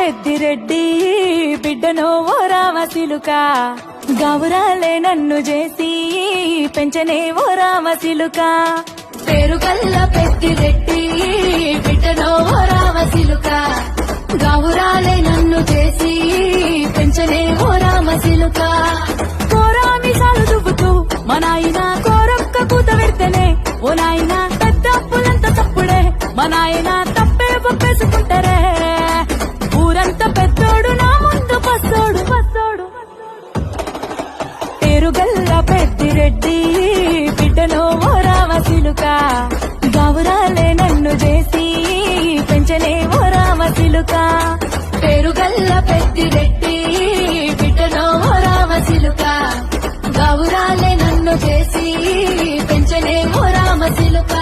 పెద్దిరెడ్డి బిడ్డనో ఓ రామసిలుక గౌరాలే నన్ను చేసి పెంచనే ఓ రామసిలుక పేరుగల్ల పెద్దిరెడ్డి బిడ్డనో ఓ రామసిలుక గౌరాలే నన్ను చేసి పెంచనే ఓ రామసిలుక కోరామిసాలు దువ్వుతూ మా నాయన కోరొక్క కూత పెడితేనే ఓ నాయన పెద్ద అప్పులంత తప్పుడే మా నాయన తప్పే ఒప్పేసుకుంటారే ఊరంతా పెద్దోడు నా ముందు పచ్చోడు పచ్చోడు పేరుగల్ల పెద్దిరెడ్డి బిడ్డనో ఓ రామసిలుక గౌరాలే నన్ను చేసి పెంచనే ఓ రామసిలుక పేరుగల్ల పెద్దిరెడ్డి బిడ్డనో ఓ రామసిలుక గౌరాలే నన్ను చేసి పెంచనే ఓ రామసిలుక